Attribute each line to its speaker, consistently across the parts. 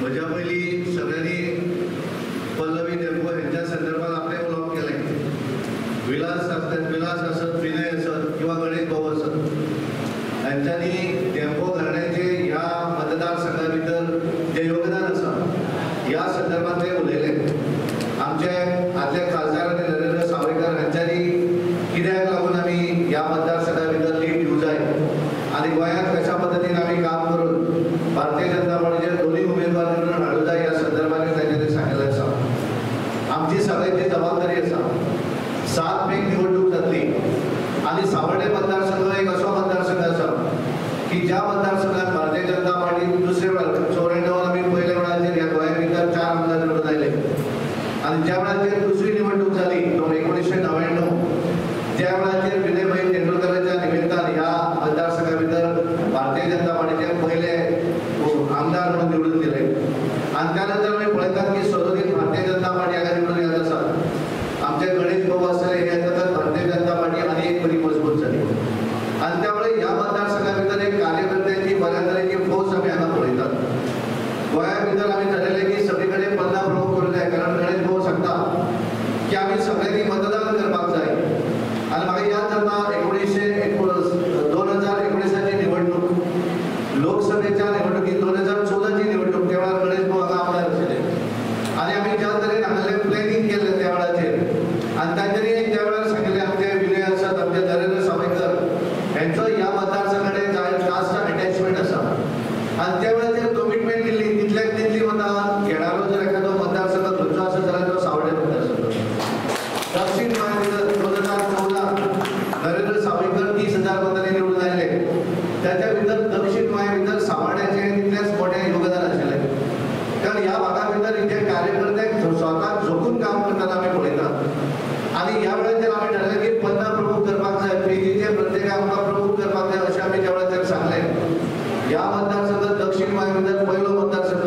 Speaker 1: म्हज्या पयलीं सगळ्यांनी पल्लवी डेंपो हेंच्या संदर्भात आपले उलोवप केलें. विलास आसत, विनय आसत किंवा गणेश भाऊ आसत, हांच्यांनी डेंपो घराण्याचे ह्या मतदारसंघा भितर जे योगदान आसा ह्या संदर्भात ते उलयले. आमचे आदले खासदार आनी नरेंद्र सावयकर हांच्यांनी कित्याक लागून आमी ह्या मतदारसंघा भितर लीड दिवं जाय आनी गोंयांत कशा पद्दतीन आमी काम करून भारतीय जनता पार्टीचे दोन्ही उमेदवार निवडून हाडूं जाय ह्या संदर्भात तांच्यांनी सांगिल्लें आसा. आमची सगळ्यांची जबाबदारी आसा. 7 मेक निवडणूक जातली आनी सावर्डे मतदारसंघ एक असो मतदारसंघ आसा की ज्या मतदारसंघात भारतीय जनता पार्टी दुसरे वेळार 94 आमी पयले वेळाचेर ह्या गोंया भितर 4 आमदार निवडून आयले आनी ज्या वेळाचेर दुसरी निवडणूक जाली तो 1999 त्या वेळाचेर विनयभाई तेंडुलकराच्या निमित्तान ह्या मतदारसंघा भितर भारतीय जनता पार्टीचे पहिले आमदार म्हणून निवडून दिले आनी त्यानंतर आमी पळयतात की सदोदीत भारतीय जनता पार्टी हांगा निवडून येत आसा. आमचे गणेश भाऊ आसले हे येतात भारतीय जनता पार्टी आनी एक बरी मजबूत जाली आनी त्यामुळे ह्या मतदारसंघा भितर एक कार्यकर्त्यांची बऱ्या तरेची फौज आमी हांगा पळयतात. गोंया भितर आमी ठरयलें की सगळे कडेन 15 प्रमुख करूं जाय कारण गणेश भाऊ सांगता की आमी सगळ्यांनी मतदान करपाक जाय आनी म्हाका याद जाता 2019ची निवडणूक लोकसभेच्या निवडणुकीत 2014ची निवडणूक त्या वेळार गणेश भाऊ हांगा आमदार आशिल्ले आनी आमी ज्या तरेन हांगले प्लॅनिंग केल्लें त्या वेळाचेर आनी तांच्यांनी त्या वेळार सांगिल्लें आमचे विनय आसात आमचे नरेंद्र सावयकर हेंचो ह्या मतदारसंघा कडेन जास्त अटॅचमेंट आसा आनी त्या वेळाचेर कमिटमेंट दिल्ली तितल्याक तितली वता घेणारो जर एखादो मतदारसंघ खंयचो आसत जाल्यार तो सावर्डे मतदारसंघ. दक्षिण गोंया भितर 2014 नरेंद्र सावयकर 30,000 मतांनी निवडून आयले. त्याच्या भितर दक्षिण गोंया भितर सावर्ड्याचे तितलेच मोठे योगदान आशिल्लें कारण ह्या भागा भितर इथे कार्यकर्ते स्वताक झोकून काम करतना आमी पळयतात आनी ह्या वेळाचेर आमी ठरयलें की 15 प्रमुख करपाक जाय. पीजीचे प्रत्येक आमकां प्रमुख करपाक जाय अशें आमी त्या वेळाचेर सांगलें. ह्या मतदारसंघात दक्षिण गोंया भितर पयलो मतदारसंघ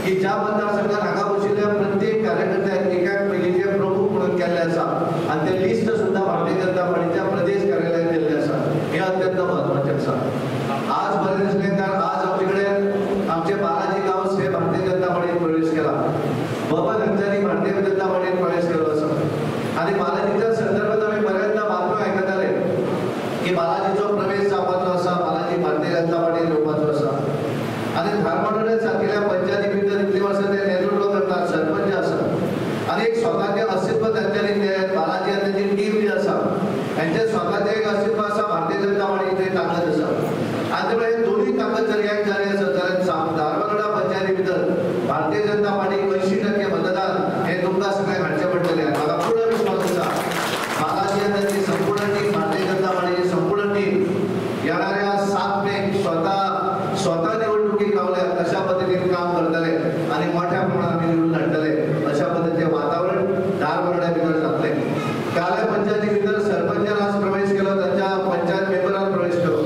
Speaker 1: की ज्या मतदारसंघात हांगा बशिल्ल्या प्रत्येक कार्यकर्त्याक एकाक पयलींचे प्रमुख म्हणून केल्ले आसा आनी ते लिस्ट सुद्दां भारतीय जनता पार्टीच्या प्रदेश कार्यालयात दिल्लें आसा. हे अत्यंत म्हत्वाचें आसा. आज बरें दिसलें कारण आज आमचे कडेन आमचे बालाजी गांवस हे भारतीय जनता पार्टीत प्रवेश केला. बबन हांच्यांनी भारतीय जनता पार्टीत प्रवेश केलो आसा आनी बालाजीच्या संदर्भात आमी बऱ्याचदा बातम्यो आयकताले की बालाजीचो प्रवेश जावपाचो आसा, बालाजी भारतीय जनता पार्टीत येवपाचो आसा आनी धारवाडोडे सारकिल्ल्या पंचायती भितर इतली वर्सां ते नेतृत्व करतात, सरपंच आसा आनी एक स्वताचें अस्तित्व तांच्यांनी बालाजी आनी तांची टीम जी आसा हांचें स्वताचें एक अस्तित्व आसा. भारतीय जनता पार्टीची ताकद आसा आनी त्यामुळे हे दोनूय ताकद जर एक जाली आसत जाल्यार धारवाडोडा पंचायती भितर भारतीय जनता पार्टीक 80% मतदान हे तुमकां सगळ्यांक हाडचें पडटलें. म्हाका पूर्ण विश्वास आसा बालाजी आनी तांची संपूर्ण टीम भारतीय जनता पार्टीची संपूर्ण टीम येणाऱ्या 7 मेक स्वता निवडणुकीक रावल्या अशा पद्दतीन काम करतले आनी मोठ्या प्रमाणात आमी निवडून हाडटले अशा पद्दतीचें वातावरण धारवाडोड्या भितर जातलें. काल्या पंचायती भितर सरपंचान आज प्रवेश केलो, तांच्या पंचायत मेंबरान प्रवेश केलो.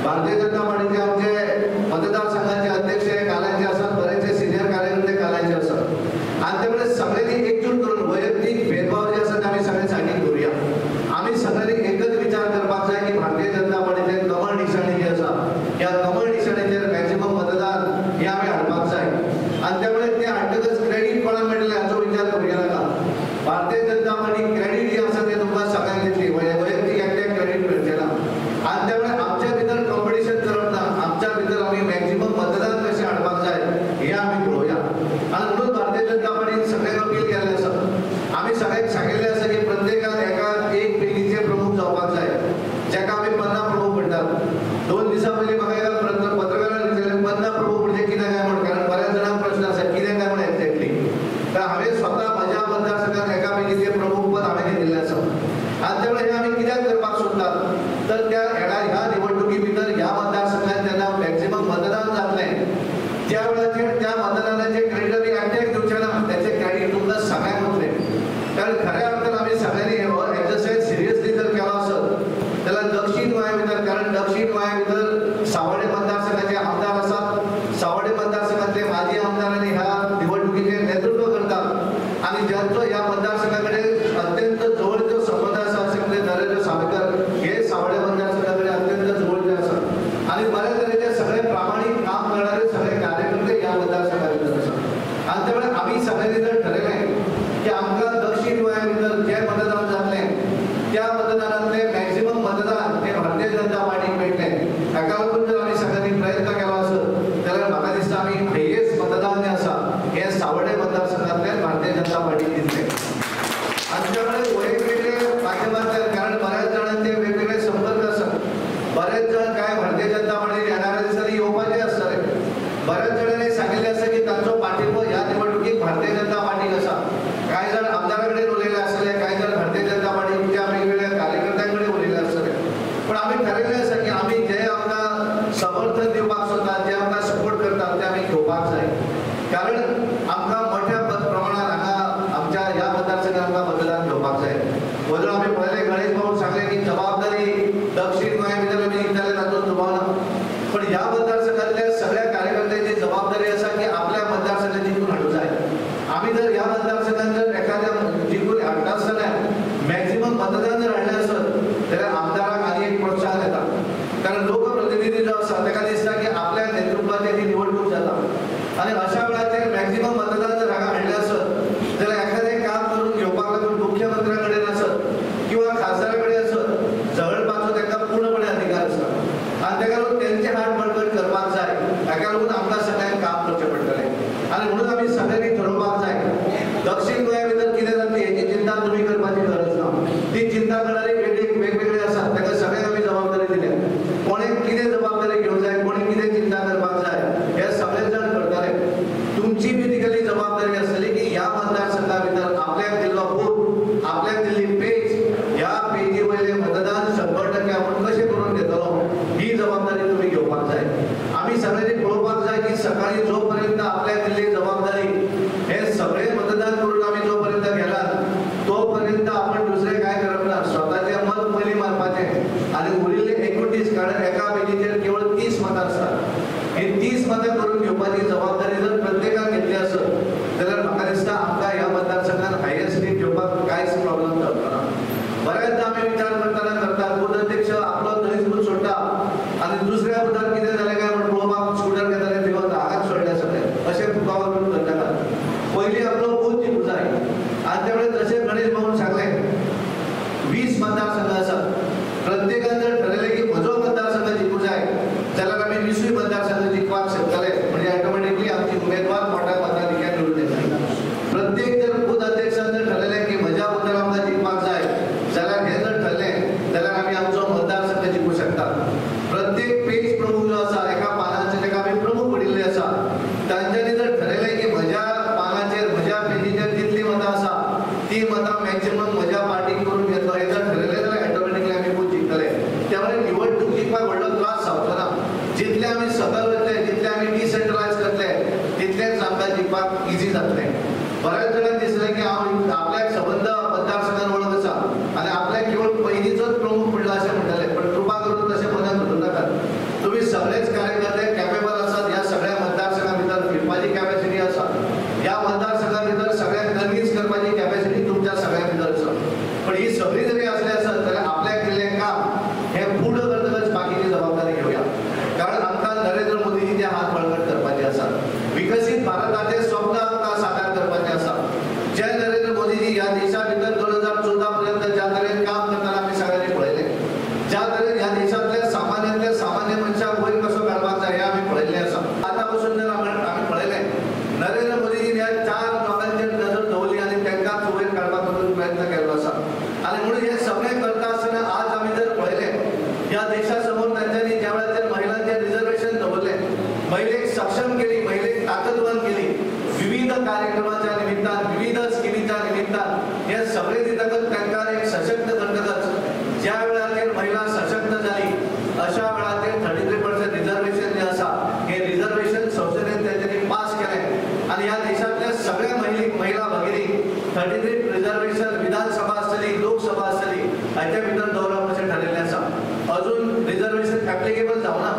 Speaker 1: भारतीय जनता पार्टीचे आमचे मतदारसंघाचे अध्यक्ष काल्याचे आसात, बरेचशे सिनियर कार्यकर्ते काल्याचे आसात आनी त्यामुळे सगळ्यांनी एकजूट करून वैयक्तीक भेदभाव जे आसात आमी सगळे सायडीक दवरुया. आमी सगळ्यांनी एकच विचार करपाक जाय की भारतीय जनता पार्टीचे कमळ निशाणी जी आसा ह्या कमळ निशाणीचेर मॅक्सिमम मतदान हे आमी हाडपाक जाय आनी त्यामुळे ते कारण आमकां मोठ्या प्रमाणात हांगा आमच्या ह्या मतदारसंघात आमकां मतदान घेवपाक जाय. वरून आमी पळयलें गणेश भाऊन सांगलें की जबाबदारी दक्षिण गोंया भितर आमी जिखताले तातूंत दुबाव ना. पण ह्या मतदारसंघातल्या सगळ्या कार्यकर्त्यांची जबाबदारी आसा की आपल्या मतदारसंघात जिखून हाडूंक जाय. आमी जर ह्या मतदारसंघात जर एखाद्या जिखून हाडटा आसतना मॅक्झिमम मतदान जर हाडलें आसत जाल्यार आमदाराक आनी एक प्रोत्साहन येता. कारण लोकप्रतिनिधी जो आसा ताका दिसता की आपल्या नेतृत्वाचेर ही निवडणूक जाता आनी अशा वेळाचेर मॅक्झिमम मतदान जर हांगा हाडलें आसत जाल्यार एखादें काम करून घेवपाक लागून मुख्यमंत्र्या कडेन आसत किंवा खासदारा कडेन आसत झगडपाचो तांकां पूर्णपणे अधिकार आसा. आनी ताका लागून तेंचे हात बळकट करपाक जाय. हाका लागून आमकां सगळ्यांक काम करचें पडटलें. आनी म्हणून आमी सगळ्यांनी ठरोवपाक जाय दक्षिण गोंया भितर कितें जातली हेची चिंता तुमी करपाची गरज ना. ती चिंता करणारे वेगवेगळे आसात ताका सगळ्यांक आमी जबाबदारी दिल्या. कोणें कितें जबाबदारी घेवंक जाय कोणें कितें चिंता करपाक जाय हे सगळे जाण करताले. तुमची बी तिगेली जबाबदारी आसतली की ह्या मतदारसंघा भितर आपल्याक दिल्लो बूथ आपल्याक दिल्ली पेज ह्या पेजी वयले मतदान 100% आपण कशें करून घेतलो ही जबाबदारी तुमी घेवपाक जाय. आमी सगळ्यांनी पळोवपाक जाय की सकाळी जो पर्यंत आपल्याक दिल्ली जबाबदारी हे सगळे मतदान करून आमी जो पर्यंत गेला तो पर्यंत आपण दुसरें काय करप ना. स्वताचें मत पयलीं मारपाचें आनी उरिल्ले 29 कारण एका पेजीचेर केवळ 30 मतां आसतात. ही 30 मतां करून घेवपाची जबाबदारी जर प्रत्येकान घेतली आसत जाल्यार म्हाका दिसता आमकां ह्या मतदारसंघात हायस्ट सीट घेवपाक कांयच प्रॉब्लेम जावचो ना. बऱ्याचदा आमी विचार करतना करतात बूथ अध्यक्ष आपलो थंयच बूथ सोडटा आनी दुसऱ्या बुथार कितें जालें काय म्हण पळोवपाक स्कूटर घेताले देवून हांगाच सोडले सगळे अशें तुका करनाकात. पयलीं आपलो बूथ जिखूंक जाय. आनी त्या वेळेर जशें गणेश भाऊन सांगलें 20 मतदारसंघ आसात. प्रत्येकान जर ठरयलें की म्हजो मतदारसंघ जिखूंक जाय जाल्यार आमी 20 मतदारसंघ जिखपाक शकतले. म्हणजे ऑटोमॅटिकली आमची उमेदवार मोठ्या मताधिक्यान निवडून येतली. प्रत्येक जर बूथ अध्यक्षान जर ठरयलें की म्हज्या बुथार आमकां जिखपाक जाय जाल्यार हें जर ठरलें जाल्यार आमी आमचो मतदारसंघ जिखूंक शकतात. प्रत्येक पेज प्रमुख जो आसा एका पानाचेर ताका आमी प्रमुख पडिल्ले आसा तांच्यांनी जर ठरयलें की म्हज्या पानाचेर म्हज्या पेजीचेर जितली मतां आसा ती मतां मॅक्झिमम म्हज्या पार्टीक करून घेतलो हें जर ठरयलें जाल्यार ऑटोमॅटिकली आमी बूथ जिखतले. त्यामुळे निवडणूक जिखपाक व्हडलो त्रास जावचो ना. जितले आमी सकल वतले जितले आमी डिसेंट्रलायज करतले तितलेंच आमकां जिखपाक इजी जातलें. बऱ्याच जाणांक दिसलें की आपल्याक संबंध मतदारसंघान वळख आसा आनी आपल्याक केवळ पयलींचोच प्रमुख पडला अशें म्हणटाले. पण कृपा करून तशें मनाक धरूं नाकात. तुमी सगळेच कार्यकर्ते कॅपेबल आसात. ह्या सगळ्या मतदारसंघा भितर फिरपाची कॅपॅसिटी आसा. ह्या मतदारसंघा भितर सगळ्यांक कन्विन्स करपाची कॅपॅसिटी तुमच्या सगळ्या भितर आसा. पण ही सगळी जरी असली आसत जाल्यार आपल्याक दिल्लें काम हें पूर्ण करतकच बाकीची जबाबदारी घेवया. कारण आमकां नरेंद्र मोदीजीचे हात बळकट करपाचे आसा. विकसीत भारताचें स्वप्न आमकां साकार करपाचें आसा. जे नरेंद्र मोदीजी ह्या देशा भितर 2014 पर्यंत ज्या तरेन काम करताना आमी सगळ्यांनी पळयलें. ज्या तरेन ह्या देशांतल्या सामान्यांतल्या सामान्य मनशाक वयर कसो काडपाक जाय हें आमी पळयल्लें आसा. आतां पसून जर आमी पळयलें नरेंद्र मोदीजीन ह्या 4 लोकांचेर नजर दवरली आनी तांकांच वयर काडपाक प्रयत्न केल्लो आसा. आनी म्हणून हें सगळें करता आसतना आज आमी जर पळयलें ह्या देशा समोर तांच्यांनी ज्या वेळाचेर महिलांचें रिजर्वेशन दवरलें महिलेक सक्षम केली महिलेक ताकदवान केली विविध कार्यक्रमाच्या निमित्तान विविध स्किमीच्या निमित्तान हे सगळे दितकच तांकां एक सशक्त करतकच ज्या वेळाचेर महिला सशक्त जाली अशा वेळाचेर 33% रिजर्वेशन जे आसा हे रिजर्वेशन संसदेन तांच्यांनी पास केलें आनी ह्या देशांतल्या सगळ्या महिला भगिनीक 33 रिजर्वेशन विधानसभा आसतली लोकसभा आसतली हाच्या भितर दवरप अशें थारिल्लें आसा. अजून रिजर्वेशन एप्लिकेबल जावना.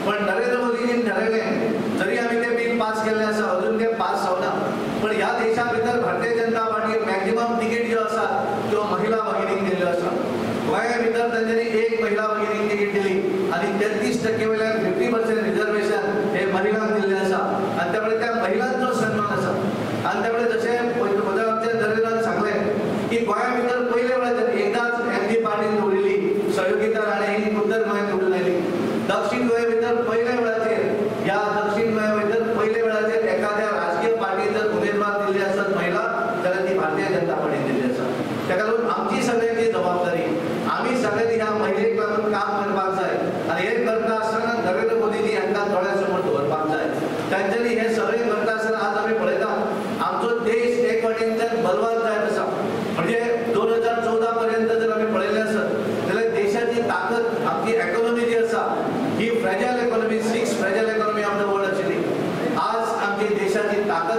Speaker 1: पण नरेंद्र मोदीजीन ठरयलें जरी आमी तें बील पास केल्लें आसा अजून तें पास जावना. पण ह्या देशा भितर भारतीय जनता पार्टीन मॅक्झिमम तिकीट ज्यो आसा त्यो महिला भगिनीक दिल्ल्यो आसा. गोंया भितर तांच्यांनी एक महिला भगिनीक तिकीट दिली आनी 33% वयल्यान 50% रिजर्वेशन हे महिलांक दिल्लें आसा. आनी त्या वेळार त्या महिलांचो सन्मान आसा. आनी त्या वेळार जशें आमच्या नरेंद्रान सांगलें की गोंया भितर पयले वेळाचेर एकदांच एमजी पार्टीन दवरिल्ली सहयोगिता राणे ही उत्तर गोंयांत निवडून आयली. दक्षिण गोंया भितर पयले वेळाचेर ह्या दक्षिण गोंया भितर पयले वेळाचेर एखाद्या राजकीय पार्टीन जर उमेदवार दिल्ली आसत महिला जाल्यार ती भारतीय जनता पार्टीन दिल्ली आसा. ताका लागून आमची सगळ्यांची जबाबदारी आमी सगळ्यांनी ह्या महिलेक लागून काम करपाक जाय. आनी हें करता आसतना नरेंद्र मोदीजी हांकां दोळ्या समोर दवरपाक जाय. तांच्यांनी हें सगळें करता आसतना आज आमी पळयता आमचो देश एक वाटेनच्यान बलवान जायत आसा. म्हणजे 2014 पर्यंत जर आमी पळयलें आसत जाल्यार देशाची ताकद आमची इकॉनॉमी जी आसा ही fragile economy 6 fragile economy of the world आशिल्ली. आज आमची देशाची ताकद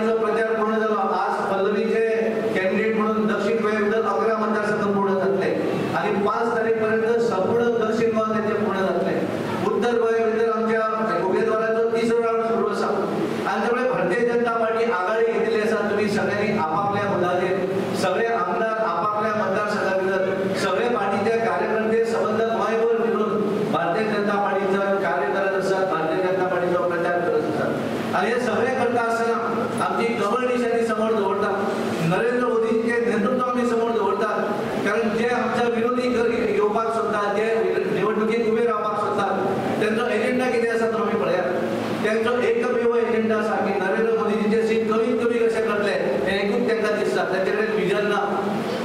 Speaker 1: पार्टीचो प्रचार पूर्ण झालो. आज पल्लवीचे कॅन्डिडेट म्हणून दक्षिण गोंया भितर 11 मतदारसंघ पूर्ण जातले आणि 5 तारीख पर्यंत संपूर्ण दक्षिण गोंया त्यांचे पूर्ण जातले. उत्तर गोंया भितर आमच्या उमेदवाराचो 3रो राउंड सुरू आसा आणि त्यामुळे भारतीय जनता पार्टी आघाडी घेतलेली आसा. तुम्ही सगळ्यांनी आपापल्या मुद्द्याचेर सगळे आमदार आपापल्या मतदारसंघा भितर सगळे पार्टीचे कार्यकर्ते संबंध गोंयभर फिरून भारतीय जनता पार्टीचा कार्य करत असतात, भारतीय जनता पार्टीचा प्रचार करत असतात. आणि हे सगळे करता असताना आमची कमळ निशाणी समोर दवरतात, नरेंद्र मोदींचे नेतृत्व आम्ही समोर दवरतात. कारण जे आमच्या विरोधी येवपाक सोदतात, जे निवडणुकीत उभे रावपाक सोदतात, त्यांचो एजेंडा कितें आसा तो आमी पळयात. त्यांचो एकमेव एजेंडा आसा की नरेंद्र मोदींचे सीट कमीत कमी कशे करतले हें एकूच तांकां दिसता. तांचे कडेन विजन ना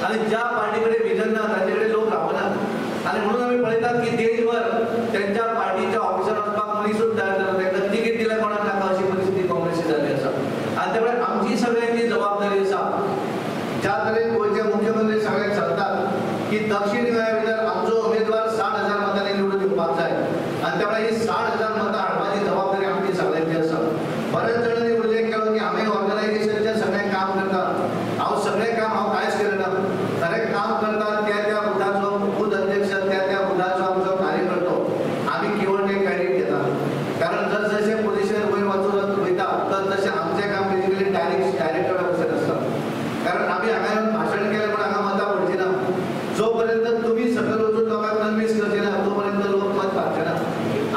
Speaker 1: आणि ज्या पार्टी कडेन विजन ना तांचे कडेन लोक रावनात. आणि म्हणून आमी पळयतात की देशभर त्यांच्या पार्टीच्या ऑफिसार वचपाक मनीसूच तयार जाता, तांकां तिकीट दिल्या कोणाक नाका अशी परिस्थिती काँग्रेसी जाल्ली आसा. आणि त्यामुळे आमची सगळ्यांची जबाबदारी आसा. ज्या तरेन गोंयचे मुख्यमंत्री सगळ्यांक सांगतात की दक्षिण गोंया भितर आमचो उमेदवार 60,000 मतांनी निवडून येवपाक जाय आणि त्यामुळे ही 60,000 मतां हाडपाची जबाबदारी आमची सगळ्यांची आसा. बरेच जाणांनी उल्लेख केलो की हांवें ऑर्गनायझेशनचे सगळें काम करता. हांव सगळें काम हांव कांयच केलें ना. खरें काम करता त्या बुथाचो बूथ अध्यक्ष, त्या बुथाचो आमचो कार्यकर्तो, आमी केवळ ते क्रेडीट घेता. कारण जसे पोजिशन वयर वचून वयता तशें आमचें काम बेजिकली डायरेक्टर ऑफिसार आसता. कारण आमी हांगा येवन भाशण केलें पण हांगा मतां पडची ना. जो पर्यंत तुमी सकयल वचून लोकांक कन्विन्स करचे ना तो पर्यंत लोक मत पावचे ना.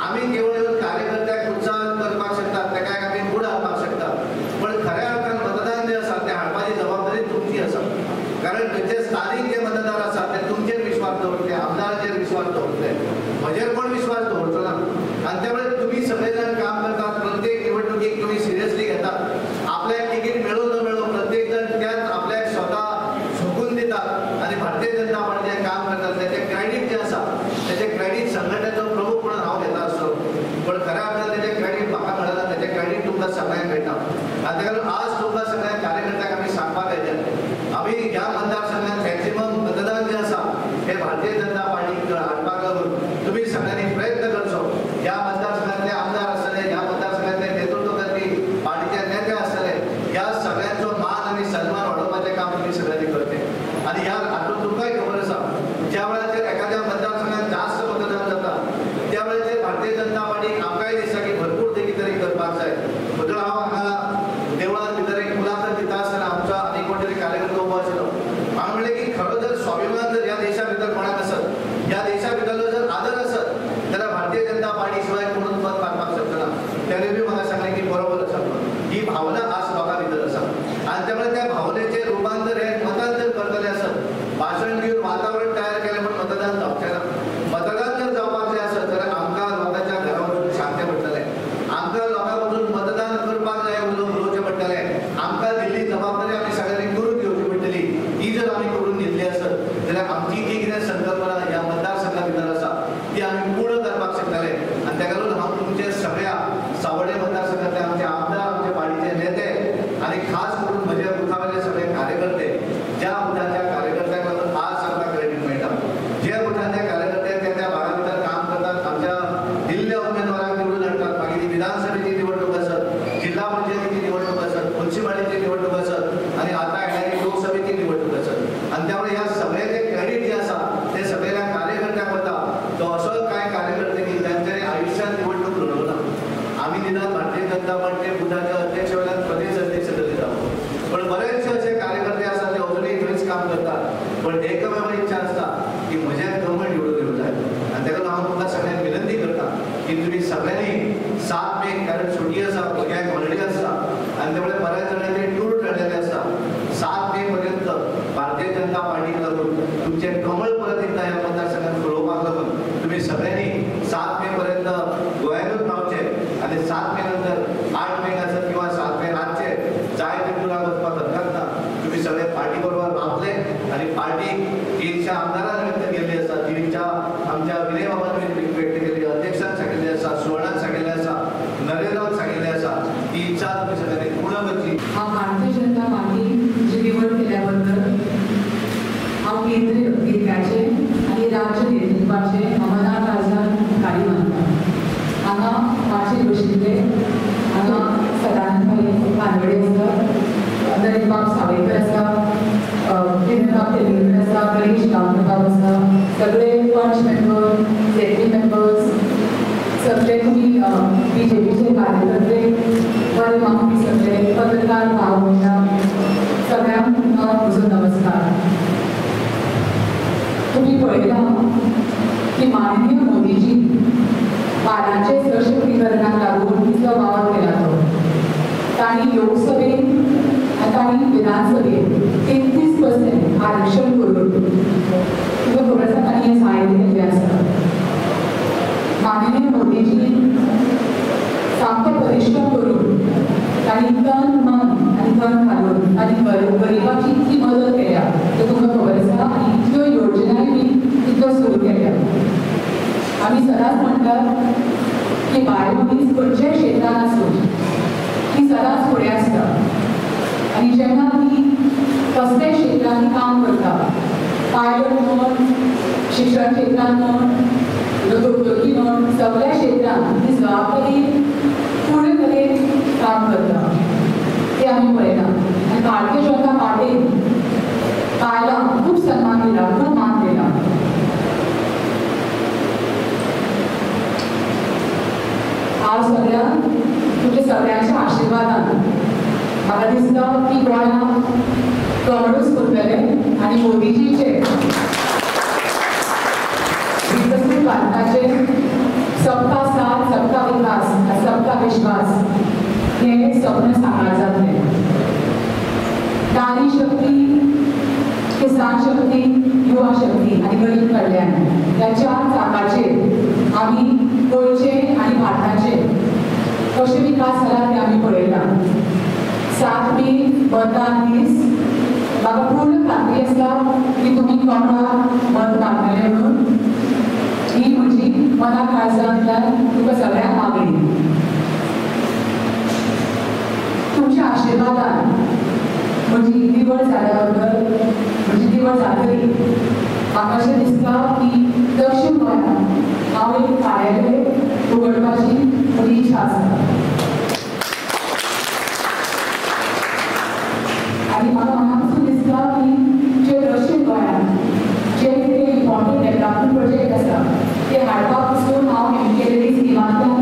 Speaker 1: आमी केवळ येवन कार्यकर्त्याक उत्साह करपाक शकतात, ताका आमी फुडें हाडपाक शकतात. पण खऱ्या अर्थान मतदान जें आसा तें हाडपाची जबाबदारी तुमची आसा. कारण खंयचे स्थानीक जे मतदार आसा ते तुमचेर विश्वास दवरतले, आमदाराचेर विश्वास दवरतले, म्हजेर कोण विश्वास दवरचो ना. आणि त्यामुळे तुम्ही सगळे जण काम करतात, प्रत्येक निवडणुकीक तुम्ही सिरियसली घेतात. आपल्याक तिकीट मेळो न मेळो प्रत्येक जण त्यात आपल्याक स्वता झोकून दितात आणि भारतीय जनता पार्टीचें काम करतात. त्याचे क्रेडीट जे आसा त्याचे क्रेडीट संघटनेचो प्रमुख म्हणून हांव घेता आसलो, पण खऱ्या अर्थान त्याचे क्रेडीट म्हाका मेळना, त्याचे क्रेडीट तुमकां सगळ्यांक मेळटा. आनी ताका लागून आज तुमकां सगळ्या कार्यकर्त्यांक आमी सांगपाक येता आमी ह्या मतदारसंघात मॅक्सिमम मतदान जे आसा हे भारतीय जनता पार्टीक हाडपाक लागून तुमी सगळ्यांनी प्रयत्न करचो. ह्या मतदारसंघातले आमदार आसतले, ह्या मतदारसंघातले नेतृत्व करपी पार्टीचे नेते आसतले, ह्या सगळ्यांचो मान आनी सन्मान वाडोवपाचें काम तुमी सगळ्यांनी करचें. आणि ह्या हातूंत तुमकांय खबर आसा ज्या वेळाचेर एखाद्या मतदारसंघात जास्त मतदान जाता त्या वेळाचेर भारतीय जनता पार्टीक आमकांय दिसता की भरपूर ते कितें तरी करपाक जाय. म्हणून हांव हांगा देवळांत भितर एक मुलाखत दिता आसतना आमचो आनी कोण तरी कार्यकर्तो उबो आशिल्लो. हांवें म्हणलें की खरो जर स्वाभिमान जर ह्या देशा भितर कोणाक आसत, ह्या देशा भितरलो जर आदर आसत जाल्यार भारतीय जनता पार्टी शिवाय कोणूच मत मारपाक शकना. त्याने बी म्हाका सांगलें की बरोबर आसा. ही भावना आज लोकां भितर आसा आणि त्यामुळे त्या भावनेचें रुपांतर हे मतान जर करतले आसत, भाशण दिवन वातावरण तयार केलें पण मतदान जावचें ना. मतदान जर जावपाक जाय आसत जाल्यार आमकां लोकांच्या घरा वचून सांगचें पडटलें, आमकां लोकां वचून मतदान करपाक जाय उलोवचें पडटलें, आमकां दिल्ली जबाबदारी आमी सगळ्यांनी करून घेवची पडटली. ही जर आमी करून घेतली आसत जाल्यार आमची जी कितें संकल्पना ह्या मतदारसंघा भितर आसा ती आमी पूर्ण करपाक शकतले. आनी ताका लागून हांव तुमचे सगळ्या सावड्डे मतदारसंघातले आमचे आमदार, आमचे पार्टीचे नेते आणि खास करून म्हजे बुथावयले सगळे कार्यकर्ते, ज्या बुथाच्या कार्यकर्त्यांक लागून आज आमकां क्रेडीट मेळटा, जे बुथाचे कार्यकर्ते त्या भागा भितर काम करतात, आमच्या दिल्ल्या उमेदवाराक निवडून हाडटात, मागीर विधानसभेची निवडणूक आसत, जिल्हा पंचायतीची निवडणूक आसत, म्युन्सिपालिटीची निवडणूक आसत आणि आता येणारी लोकसभेची निवडणूक आसत. आणि त्यामुळे ह्या सगळ्याचे क्रेडीट जे आसा ते सगळ्या कार्यकर्त्यांक वता. तो असो कांय कार्यकर्ते की तांचे आयुश्यांत निवडणूक लढवना. आमी निदान भारतीय जनता पार्टी बुथाच्या अध्यक्ष वेल्यान प्रदेश अध्यक्ष जाले जावं, पण बरेचशे असे कार्यकर्ते आसा ते अजुनूय थंयच काम करतात. पण एकमेव इच्छा आसता की म्हजें गव्हर्मेंट निवडून येवंक जाय. आनी ताका लागून हांव तुमकां सगळ्यांक विनंती करता की तुमी सगळ्यांनी 7 मे कारण सुटी आसा, भुरग्यांक हॉलिडे आसता आनी त्यामुळे बऱ्याच जाणांचे टूर ठरलेले आसता. 7 मे पर्यंत भारतीय जनता पार्टीक लागून तुमचे कमळ परत एकदा ह्या मतदारसंघात पळोवपाक लागून तुमी सगळ्यांनी 7 मे पर्यंत गोंयांतूच रावचे आणि 7 मे नंतर 8 मे आसत किंवा 7 मे रातचे जाय ते टुराक वचपाक हरकत ना. तुम्ही सगळे पार्टी बरोबर रावतले आणि पार्टी तीनशा आमदारांनी व्यक्त केल्ली आसा, तीनशा आमच्या विनय बाबांनी व्यक्त केली, अध्यक्षांक सांगिल्ली आसा, सुवर्णाक सांगिल्लें आसा, नरेंद्राक सांगिल्लें आसा. ती इच्छा तुमी सगळ्यांनी पूर्ण करची.
Speaker 2: भारतीय जनता पार्टी निवड केल्याबद्दल हांव केंद्राचे आनी राज्य नेतृत्वाचे अमरनाथ आभारी मानता. हांगा माझे बशिल्ले हांगा सदानंद भाई कानवडे आसतात, पळयलां की माननीय मोदीजी बायलांचे सशक्तीकरणाक लागून कितलो वावर केला तो. तांणी लोकसभेत आनी तांणी विधानसभेत 33% आरक्षण करून तुमकां खबर आसा तांणी हें सायन केल्लें आसा. माननीय मोदीजी सामको परिश्रम करून तांणी तन मन आनी धन घालून आनी गरिबाची इतली मदत केल्या तें तुमकां खबर आसा. आनी इतल्यो योजनाय बी इतल्यो सुरू केल्या. आमी सदांच म्हणटात की बायल मनीस खंयच्याय क्षेत्रांत आसूं ती सदांच फुडें आसता. आनी जेन्ना ती कसल्याय क्षेत्रांनी काम करता, पायलट म्हण, शिक्षण क्षेत्रांत म्हण, उद्योगी म्हण, सगळ्या क्षेत्रांत ती जबाबदारी पूर्ण तरेन काम करता तें आमी पळयता. आनी भारतीय जनता पार्टीन बायलांक खूब सन्मान दिला, खूब मान दिला. हांव सगळ्यांक तुमच्या सगळ्यांच्या आशिर्वादान म्हाका दिसता की गोंयांत कमळूच करतले आनी मोदीजीचे विकसीत भारताचे सबका साथ, सबका विकास, सबका विश्वास हे सपन साकार जातले. नारी शक्ती, किसान शक्ती, युवा शक्ती आनी गरीब कल्याण ह्या चार चाकाचेर आमी गोंयचे आनी भारताचे कशे विकास जाला ते आमी पळयला. 7 मे मतदान दीस म्हाका पूर्ण खात्री आसा की तुमी कमळाक मत मागतले म्हणून. ही म्हजी मना काळजांतल्यान तुका सगळ्यांक मागणी. तुमच्या आशिर्वादान म्हजी निवड जाल्या बद्दल, म्हजी निवड जातली म्हाका अशें दिसता की दक्षिण गोंयांत हांव एक कार्यालय उगडपाची म्हजी इच्छा आसा. आनी म्हाका मनापासून दिसता की जे दक्षिण गोंयांत जे कितें इम्पॉर्टंट डेव्हलपमेंट प्रोजेक्ट आसा ते हाडपाक पसून हांव केलेली स्किमांतल्यान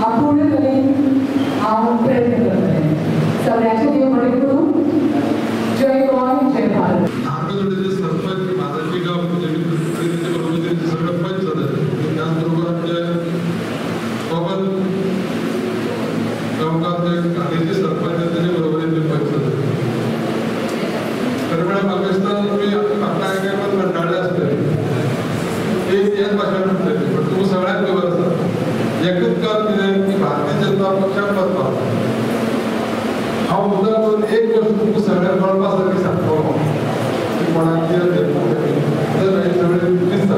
Speaker 2: हांव पूर्ण तरेन हांव प्रयत्न करतलें. सगळ्यांचे देव बरें करूं. जय गोंय, जय भारत.
Speaker 3: सरपंच माझाची गाव सगळं पंच जातात. त्याचबरोबर आमच्या पवन गावकाचे आधीचे सरपंच त्याच्या बरोबरीचे पंच जातात. खरं म्हळ्यार म्हाका दिसता तुमी म्हाका एकेक कंटाळ्ळे आसतले. एक हेच भाशेन म्हणटले पण तुमकां सगळ्यांक खबर आसा एकच काम कितें की भारतीय जनता पक्षाक मत मारता. हांव मुद्दम करून एक गोष्ट तुमकां सगळ्यांक कळपा सारकी सांगतलो की कोणाक कितें सगळे दिसता.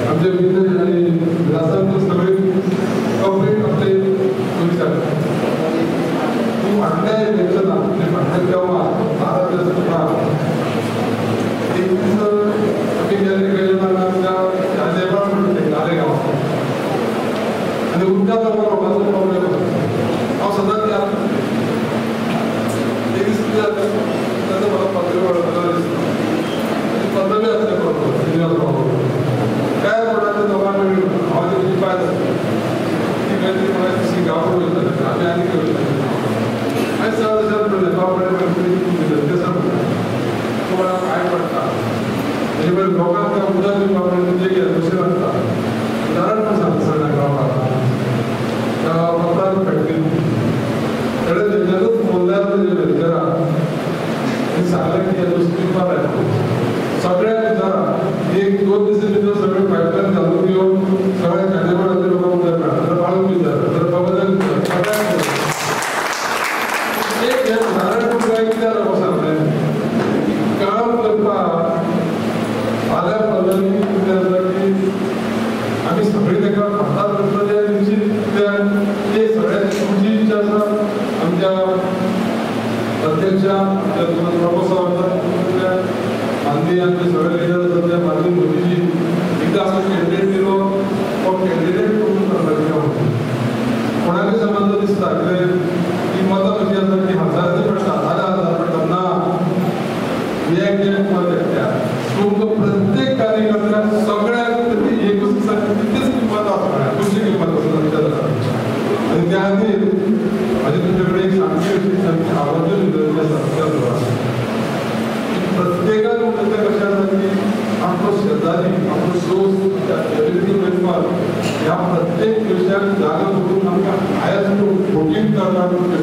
Speaker 3: आमचे मित्र आनी विलासान सगळे कंप्लीट आपले करू शकता. तूं फाटल्या इलेक्शनाक म्हणजे फाटल्या तेव्हा 12 दीस एक दीस आमी गेले आमच्या देवळान म्हणटा गालेगांव आनी उदका रोगाचो प्रॉब्लेम आसा. हांव सदांच एक दीस कितें जाता तेन्ना म्हाका पत्र वळखलो दिसता. पत्रबी आसलें बरोबर काय कोणाच्या दोगांक हांव तेजी पांय ती खंय तरी म्हाका दिसली गांव वयताले आमी आनी खंय वयताले. हांवें सहज सहज म्हणलें बाब तुम्हाला काय पडटा म्हणजे बरं लोकांक उदक दिवपा म्हणजे कशें लागता उदाहरण पण सांगता सगळ्या गांवांक पत्रान फॅक्टरी तेणे तेंच्यानूच मोल्ल्यार विचारा सांगलें की नुस्तें दिवपाक लायता. सगळ्यांक विचारा 1-2 दिसा भितर सगळे पायपलायन घालून घेवन सगळ्या खेडेपाड्याच्या लोकांक उदक मेळटा. जाल्यार बाळूक विचारा जाल्यार बाबाजाक विचारा सगळ्यांक एक हें उदाहरण पूण कांय कित्याक लोक सांगलें काम करपाक फाल्यां पडटली कितें जाता की आमी सगळीं ताका हातार करतले आनी निश्चित ते सगळ्यांची तुमची इच्छा आसा. आमच्या अध्यक्षा प्रमोद सावंत माननीय आमचे सगळे लिडर आसात ते माननीय मोदीजी एकदां असो कॅन्डिडेट दिलो तो कॅन्डिडेट करून सांगता कोणाकय समज दिसता कितें ही मतां कशी आसा की 1000 पडटा 1000 पडटा ना एक मत येता. तुमकां प्रत्येक कार्यकर्त्याक सगळ्यांक एकूच दिसा कितलीच किंमत आसता तुमची किंमत आसता. आनी त्या खातीर म्हाजी तुमचे कडेन एक सामकी आवर्जून विनंती आसा प्रत्येकाक कशें आसा की आमचो शेजारी ह्या प्रत्येक विषयात जागा करून आमकां हायस्ट वोटींग करतात